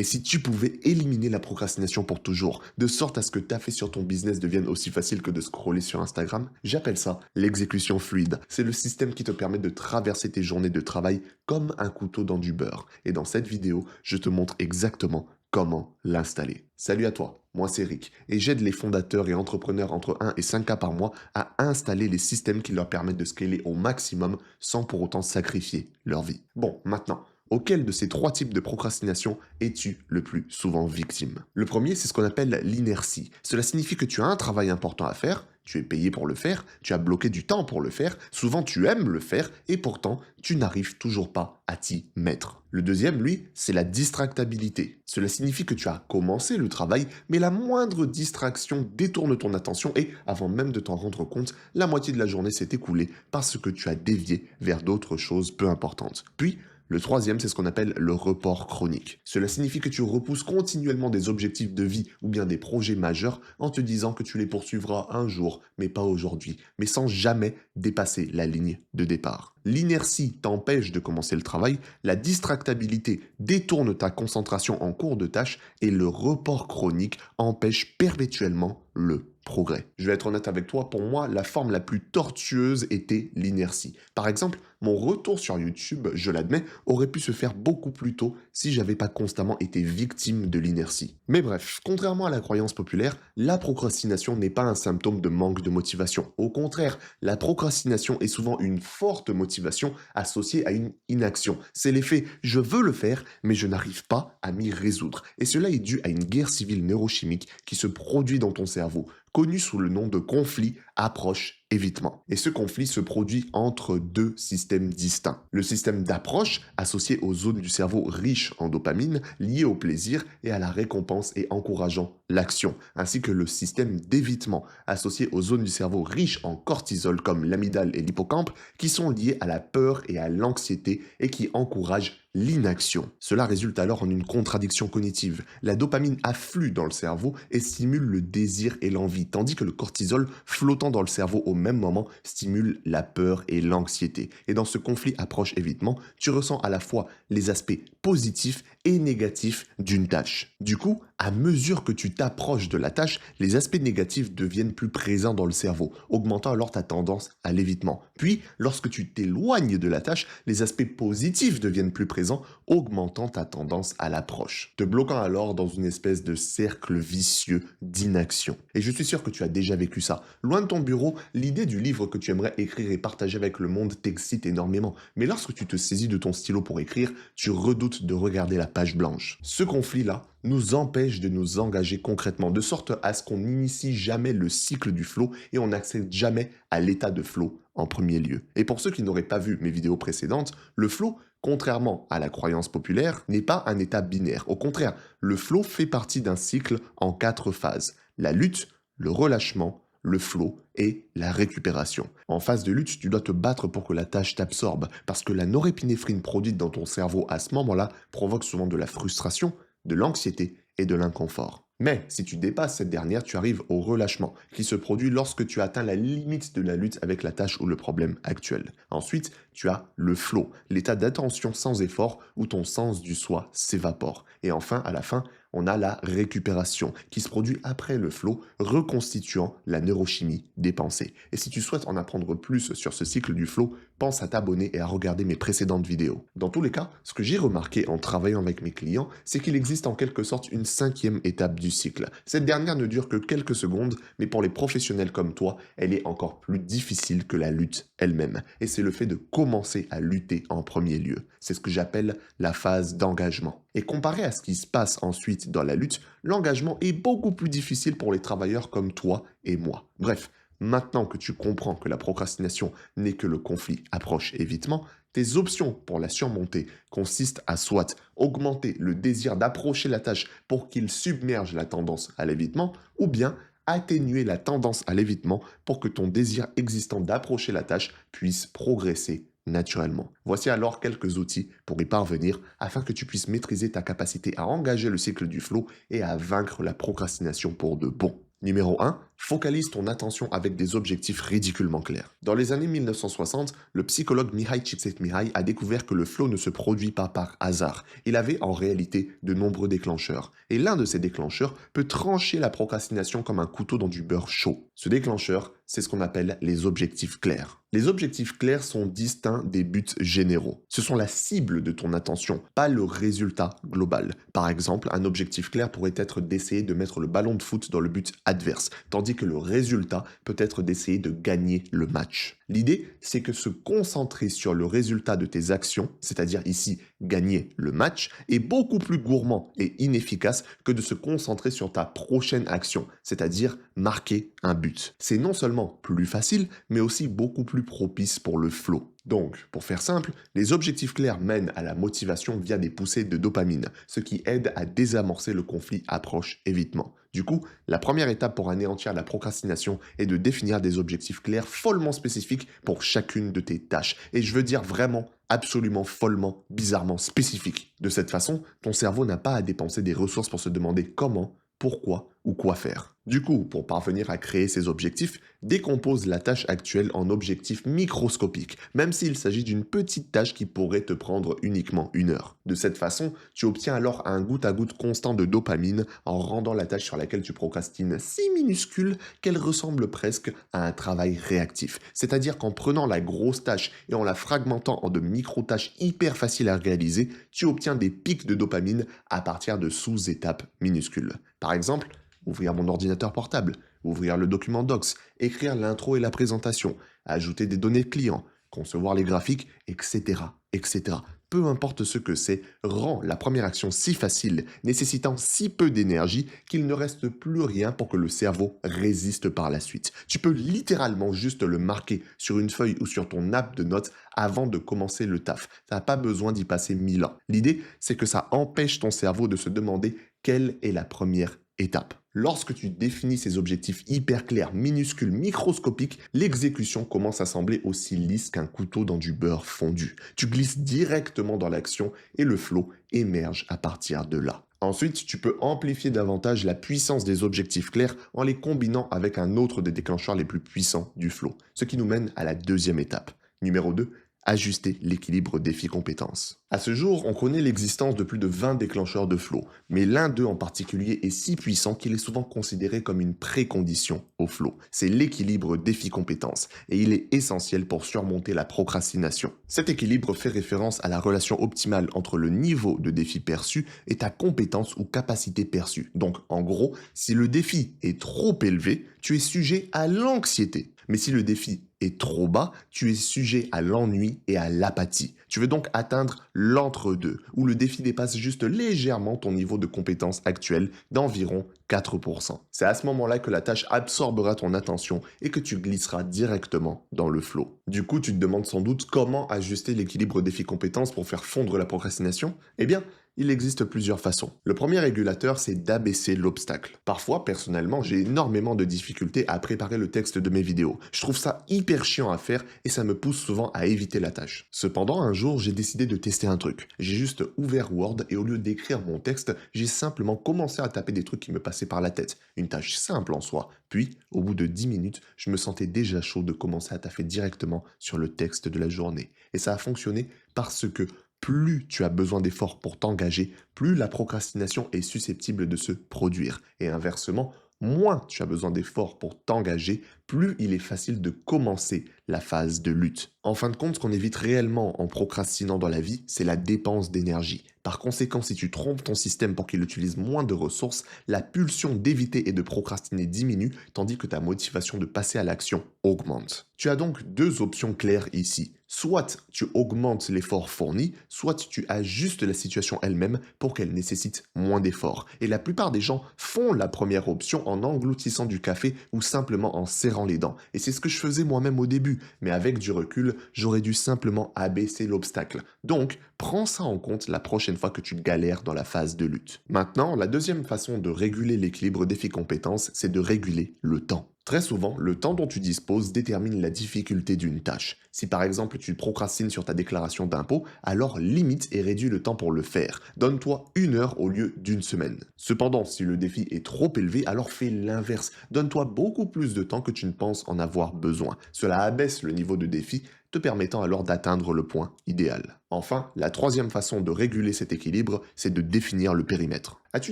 Et si tu pouvais éliminer la procrastination pour toujours, de sorte à ce que tu as fait sur ton business devienne aussi facile que de scroller sur Instagram, j'appelle ça l'exécution fluide. C'est le système qui te permet de traverser tes journées de travail comme un couteau dans du beurre. Et dans cette vidéo, je te montre exactement comment l'installer. Salut à toi, moi c'est Rick et j'aide les fondateurs et entrepreneurs entre 1 et 5K par mois à installer les systèmes qui leur permettent de scaler au maximum sans pour autant sacrifier leur vie. Bon, maintenant, auquel de ces trois types de procrastination es-tu le plus souvent victime? Le premier, c'est ce qu'on appelle l'inertie. Cela signifie que tu as un travail important à faire, tu es payé pour le faire, tu as bloqué du temps pour le faire, souvent tu aimes le faire et pourtant tu n'arrives toujours pas à t'y mettre. Le deuxième, lui, c'est la distractabilité. Cela signifie que tu as commencé le travail, mais la moindre distraction détourne ton attention et, avant même de t'en rendre compte, la moitié de la journée s'est écoulée parce que tu as dévié vers d'autres choses peu importantes. Puis, le troisième, c'est ce qu'on appelle le report chronique. Cela signifie que tu repousses continuellement des objectifs de vie ou bien des projets majeurs en te disant que tu les poursuivras un jour, mais pas aujourd'hui, mais sans jamais dépasser la ligne de départ. L'inertie t'empêche de commencer le travail, la distractabilité détourne ta concentration en cours de tâche et le report chronique empêche perpétuellement le progrès. Je vais être honnête avec toi, pour moi, la forme la plus tortueuse était l'inertie. Par exemple, mon retour sur YouTube, je l'admets, aurait pu se faire beaucoup plus tôt si j'avais pas constamment été victime de l'inertie. Mais bref, contrairement à la croyance populaire, la procrastination n'est pas un symptôme de manque de motivation. Au contraire, la procrastination est souvent une forte motivation associée à une inaction. C'est l'effet je veux le faire, mais je n'arrive pas à m'y résoudre. Et cela est dû à une guerre civile neurochimique qui se produit dans ton cerveau, connu sous le nom de conflit approche-évitement. Et ce conflit se produit entre deux systèmes distincts. Le système d'approche, associé aux zones du cerveau riches en dopamine, liées au plaisir et à la récompense et encourageant l'action, ainsi que le système d'évitement, associé aux zones du cerveau riches en cortisol comme l'amygdale et l'hippocampe, qui sont liées à la peur et à l'anxiété et qui encouragent l'inaction. Cela résulte alors en une contradiction cognitive. La dopamine afflue dans le cerveau et stimule le désir et l'envie, tandis que le cortisol, flottant dans le cerveau au même moment, stimule la peur et l'anxiété. Et dans ce conflit approche-évitement, tu ressens à la fois les aspects positifs et négatifs d'une tâche. Du coup, à mesure que tu t'approches de la tâche, les aspects négatifs deviennent plus présents dans le cerveau, augmentant alors ta tendance à l'évitement. Puis, lorsque tu t'éloignes de la tâche, les aspects positifs deviennent plus présents, augmentant ta tendance à l'approche, te bloquant alors dans une espèce de cercle vicieux d'inaction. Et je suis sûr que tu as déjà vécu ça. Loin de ton bureau, l'idée du livre que tu aimerais écrire et partager avec le monde t'excite énormément. Mais lorsque tu te saisis de ton stylo pour écrire, tu redoutes de regarder la page blanche. Ce conflit-là nous empêche de nous engager concrètement, de sorte à ce qu'on n'initie jamais le cycle du flow et on n'accède jamais à l'état de flow en premier lieu. Et pour ceux qui n'auraient pas vu mes vidéos précédentes, le flow, contrairement à la croyance populaire, n'est pas un état binaire. Au contraire, le flow fait partie d'un cycle en 4 phases. La lutte, le relâchement, le flow et la récupération. En phase de lutte, tu dois te battre pour que la tâche t'absorbe, parce que la norépinéphrine produite dans ton cerveau à ce moment-là provoque souvent de la frustration, de l'anxiété et de l'inconfort. Mais si tu dépasses cette dernière, tu arrives au relâchement, qui se produit lorsque tu atteins la limite de la lutte avec la tâche ou le problème actuel. Ensuite, tu as le flow, l'état d'attention sans effort où ton sens du soi s'évapore. Et enfin, à la fin, on a la récupération, qui se produit après le flow, reconstituant la neurochimie des pensées. Et si tu souhaites en apprendre plus sur ce cycle du flow, pense à t'abonner et à regarder mes précédentes vidéos. Dans tous les cas, ce que j'ai remarqué en travaillant avec mes clients, c'est qu'il existe en quelque sorte une 5e étape du cycle. Cette dernière ne dure que quelques secondes, mais pour les professionnels comme toi, elle est encore plus difficile que la lutte elle-même. Et c'est le fait de commencer à lutter en premier lieu. C'est ce que j'appelle la phase d'engagement. Et comparé à ce qui se passe ensuite dans la lutte, l'engagement est beaucoup plus difficile pour les travailleurs comme toi et moi. Bref, maintenant que tu comprends que la procrastination n'est que le conflit approche-évitement, tes options pour la surmonter consistent à soit augmenter le désir d'approcher la tâche pour qu'il submerge la tendance à l'évitement, ou bien atténuer la tendance à l'évitement pour que ton désir existant d'approcher la tâche puisse progresser naturellement. Voici alors quelques outils pour y parvenir afin que tu puisses maîtriser ta capacité à engager le cycle du flow et à vaincre la procrastination pour de bon. Numéro 1, focalise ton attention avec des objectifs ridiculement clairs. Dans les années 1960, le psychologue Mihai Csikszentmihalyi a découvert que le flow ne se produit pas par hasard. Il avait en réalité de nombreux déclencheurs. Et l'un de ces déclencheurs peut trancher la procrastination comme un couteau dans du beurre chaud. Ce déclencheur, c'est ce qu'on appelle les objectifs clairs. Les objectifs clairs sont distincts des buts généraux. Ce sont la cible de ton attention, pas le résultat global. Par exemple, un objectif clair pourrait être d'essayer de mettre le ballon de foot dans le but adverse, tandis que le résultat peut être d'essayer de gagner le match. L'idée, c'est que se concentrer sur le résultat de tes actions, c'est-à-dire ici gagner le match, est beaucoup plus gourmand et inefficace que de se concentrer sur ta prochaine action, c'est-à-dire marquer un but. C'est non seulement plus facile, mais aussi beaucoup plus propice pour le flow. Donc, pour faire simple, les objectifs clairs mènent à la motivation via des poussées de dopamine, ce qui aide à désamorcer le conflit approche-évitement. Du coup, la première étape pour anéantir la procrastination est de définir des objectifs clairs follement spécifiques pour chacune de tes tâches. Et je veux dire vraiment, absolument, follement, bizarrement spécifiques. De cette façon, ton cerveau n'a pas à dépenser des ressources pour se demander comment, pourquoi ou quoi faire. Du coup, pour parvenir à créer ces objectifs, décompose la tâche actuelle en objectifs microscopiques, même s'il s'agit d'une petite tâche qui pourrait te prendre uniquement 1 heure. De cette façon, tu obtiens alors un goutte à goutte constant de dopamine en rendant la tâche sur laquelle tu procrastines si minuscule qu'elle ressemble presque à un travail réactif. C'est-à-dire qu'en prenant la grosse tâche et en la fragmentant en de micro-tâches hyper faciles à réaliser, tu obtiens des pics de dopamine à partir de sous-étapes minuscules. Par exemple, ouvrir mon ordinateur portable, ouvrir le document Docs, écrire l'intro et la présentation, ajouter des données clients, concevoir les graphiques, etc., etc. Peu importe ce que c'est, rend la première action si facile, nécessitant si peu d'énergie qu'il ne reste plus rien pour que le cerveau résiste par la suite. Tu peux littéralement juste le marquer sur une feuille ou sur ton app de notes avant de commencer le taf. Tu n'as pas besoin d'y passer 1000 ans. L'idée, c'est que ça empêche ton cerveau de se demander quelle est la première étape. Lorsque tu définis ces objectifs hyper clairs, minuscules, microscopiques, l'exécution commence à sembler aussi lisse qu'un couteau dans du beurre fondu. Tu glisses directement dans l'action et le flow émerge à partir de là. Ensuite, tu peux amplifier davantage la puissance des objectifs clairs en les combinant avec un autre des déclencheurs les plus puissants du flow, ce qui nous mène à la deuxième étape. Numéro 2. Ajuster l'équilibre défi-compétences. À ce jour, on connaît l'existence de plus de 20 déclencheurs de flow, mais l'un d'eux en particulier est si puissant qu'il est souvent considéré comme une précondition au flow. C'est l'équilibre défi-compétences, et il est essentiel pour surmonter la procrastination. Cet équilibre fait référence à la relation optimale entre le niveau de défi perçu et ta compétence ou capacité perçue. Donc, en gros, si le défi est trop élevé, tu es sujet à l'anxiété. Mais si le défi est trop bas, tu es sujet à l'ennui et à l'apathie. Tu veux donc atteindre l'entre-deux, où le défi dépasse juste légèrement ton niveau de compétence actuel d'environ 4%. C'est à ce moment-là que la tâche absorbera ton attention et que tu glisseras directement dans le flow. Du coup, tu te demandes sans doute comment ajuster l'équilibre défi-compétences pour faire fondre la procrastination? Eh bien, il existe plusieurs façons. Le premier régulateur, c'est d'abaisser l'obstacle. Parfois, personnellement, j'ai énormément de difficultés à préparer le texte de mes vidéos. Je trouve ça hyper chiant à faire et ça me pousse souvent à éviter la tâche. Cependant, un jour, j'ai décidé de tester un truc. J'ai juste ouvert Word et au lieu d'écrire mon texte, j'ai simplement commencé à taper des trucs qui me passaient par la tête. Une tâche simple en soi. Puis, au bout de 10 minutes, je me sentais déjà chaud de commencer à taffer directement sur le texte de la journée. Et ça a fonctionné parce que plus tu as besoin d'efforts pour t'engager, plus la procrastination est susceptible de se produire. Et inversement, moins tu as besoin d'efforts pour t'engager, plus il est facile de commencer la phase de lutte. En fin de compte, ce qu'on évite réellement en procrastinant dans la vie, c'est la dépense d'énergie. Par conséquent, si tu trompes ton système pour qu'il utilise moins de ressources, la pulsion d'éviter et de procrastiner diminue, tandis que ta motivation de passer à l'action augmente. Tu as donc deux options claires ici. Soit tu augmentes l'effort fourni, soit tu ajustes la situation elle-même pour qu'elle nécessite moins d'efforts. Et la plupart des gens font la première option en engloutissant du café ou simplement en serrant les dents. Et c'est ce que je faisais moi-même au début, mais avec du recul, j'aurais dû simplement abaisser l'obstacle. Donc, prends ça en compte la prochaine fois que tu galères dans la phase de lutte. Maintenant, la deuxième façon de réguler l'équilibre défi-compétences, c'est de réguler le temps. Très souvent, le temps dont tu disposes détermine la difficulté d'une tâche. Si par exemple tu procrastines sur ta déclaration d'impôt, alors limite et réduis le temps pour le faire. Donne-toi 1 heure au lieu d'une semaine. Cependant, si le défi est trop élevé, alors fais l'inverse. Donne-toi beaucoup plus de temps que tu ne penses en avoir besoin. Cela abaisse le niveau de défi, te permettant alors d'atteindre le point idéal. Enfin, la troisième façon de réguler cet équilibre, c'est de définir le périmètre. As-tu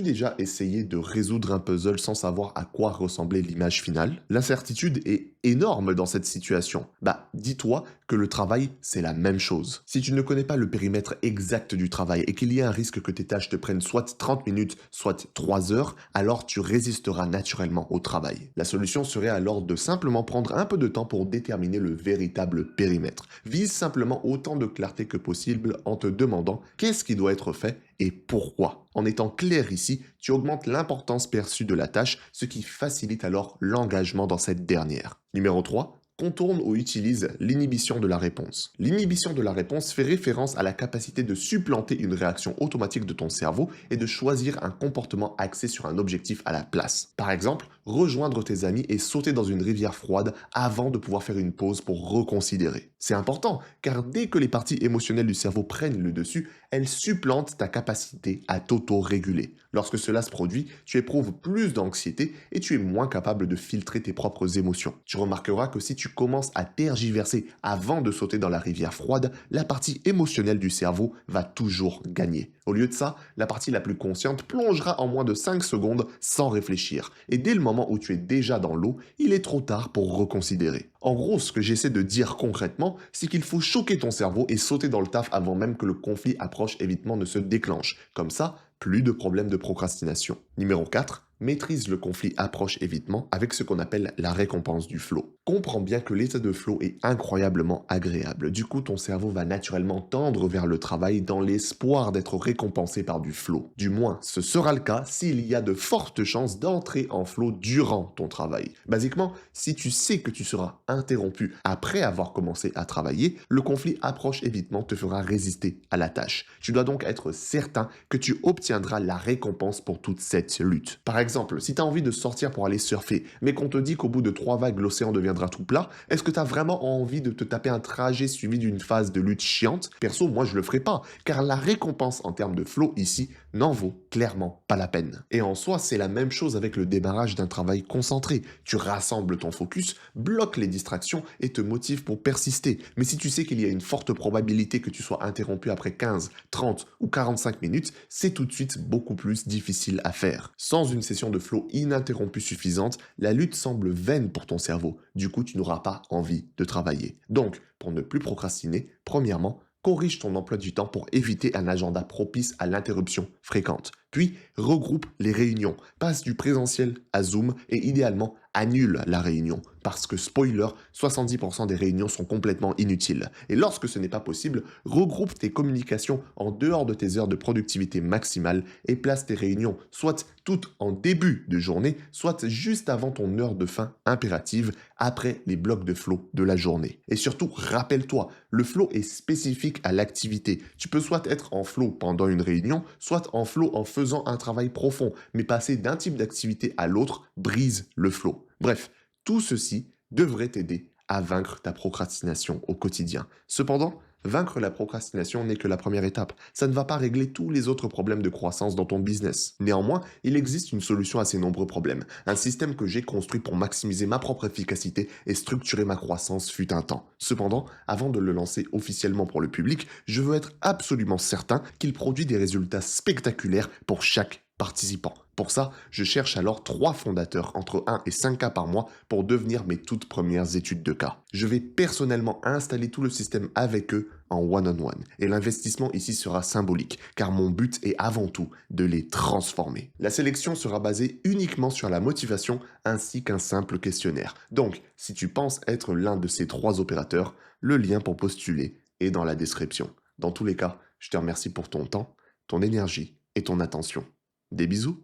déjà essayé de résoudre un puzzle sans savoir à quoi ressemblait l'image finale? L'incertitude est énorme dans cette situation. Dis-toi que le travail, c'est la même chose. Si tu ne connais pas le périmètre exact du travail et qu'il y a un risque que tes tâches te prennent soit 30 minutes, soit 3 heures, alors tu résisteras naturellement au travail. La solution serait alors de simplement prendre un peu de temps pour déterminer le véritable périmètre. Vise simplement autant de clarté que possible en te demandant qu'est-ce qui doit être fait et pourquoi. En étant clair ici, tu augmentes l'importance perçue de la tâche, ce qui facilite alors l'engagement dans cette dernière. Numéro 3. Contourne ou utilise l'inhibition de la réponse. L'inhibition de la réponse fait référence à la capacité de supplanter une réaction automatique de ton cerveau et de choisir un comportement axé sur un objectif à la place. Par exemple, rejoindre tes amis et sauter dans une rivière froide avant de pouvoir faire une pause pour reconsidérer. C'est important, car dès que les parties émotionnelles du cerveau prennent le dessus, elles supplantent ta capacité à t'auto-réguler. Lorsque cela se produit, tu éprouves plus d'anxiété et tu es moins capable de filtrer tes propres émotions. Tu remarqueras que si tu commences à tergiverser avant de sauter dans la rivière froide, la partie émotionnelle du cerveau va toujours gagner. Au lieu de ça, la partie la plus consciente plongera en moins de 5 secondes sans réfléchir. Et dès le moment où tu es déjà dans l'eau, il est trop tard pour reconsidérer. En gros, ce que j'essaie de dire concrètement, c'est qu'il faut choquer ton cerveau et sauter dans le taf avant même que le conflit approche-évitement ne se déclenche. Comme ça, plus de problèmes de procrastination. Numéro 4. Maîtrise le conflit approche-évitement avec ce qu'on appelle la récompense du flow. Comprends bien que l'état de flow est incroyablement agréable. Du coup, ton cerveau va naturellement tendre vers le travail dans l'espoir d'être récompensé par du flow. Du moins, ce sera le cas s'il y a de fortes chances d'entrer en flow durant ton travail. Basiquement, si tu sais que tu seras interrompu après avoir commencé à travailler, le conflit approche-évitement te fera résister à la tâche. Tu dois donc être certain que tu obtiendras la récompense pour toute cette lutte. Par exemple, si tu as envie de sortir pour aller surfer, mais qu'on te dit qu'au bout de 3 vagues, l'océan deviendra tout plat, est-ce que tu as vraiment envie de te taper un trajet suivi d'une phase de lutte chiante? Perso, moi je le ferai pas, car la récompense en termes de flow ici n'en vaut clairement pas la peine. Et en soi, c'est la même chose avec le démarrage d'un travail concentré. Tu rassembles ton focus, bloques les distractions et te motives pour persister. Mais si tu sais qu'il y a une forte probabilité que tu sois interrompu après 15, 30 ou 45 minutes, c'est tout de suite beaucoup plus difficile à faire. Sans une session de flow ininterrompue suffisante, la lutte semble vaine pour ton cerveau. Du coup, tu n'auras pas envie de travailler. Donc, pour ne plus procrastiner, premièrement, corrige ton emploi du temps pour éviter un agenda propice à l'interruption fréquente. Puis, regroupe les réunions. Passe du présentiel à Zoom et idéalement, annule la réunion. Parce que, spoiler, 70% des réunions sont complètement inutiles. Et lorsque ce n'est pas possible, regroupe tes communications en dehors de tes heures de productivité maximale et place tes réunions soit toutes en début de journée, soit juste avant ton heure de fin impérative, après les blocs de flow de la journée. Et surtout, rappelle-toi, le flow est spécifique à l'activité. Tu peux soit être en flow pendant une réunion, soit en flow en faisant un travail profond, mais passer d'un type d'activité à l'autre brise le flow. Bref, tout ceci devrait t'aider à vaincre ta procrastination au quotidien. Cependant, vaincre la procrastination n'est que la première étape. Ça ne va pas régler tous les autres problèmes de croissance dans ton business. Néanmoins, il existe une solution à ces nombreux problèmes. Un système que j'ai construit pour maximiser ma propre efficacité et structurer ma croissance fut un temps. Cependant, avant de le lancer officiellement pour le public, je veux être absolument certain qu'il produit des résultats spectaculaires pour chaque participant. Pour ça, je cherche alors 3 fondateurs entre 1 et 5 cas par mois pour devenir mes toutes premières études de cas. Je vais personnellement installer tout le système avec eux en one-on-one. Et l'investissement ici sera symbolique, car mon but est avant tout de les transformer. La sélection sera basée uniquement sur la motivation ainsi qu'un simple questionnaire. Donc, si tu penses être l'un de ces 3 opérateurs, le lien pour postuler est dans la description. Dans tous les cas, je te remercie pour ton temps, ton énergie et ton attention. Des bisous.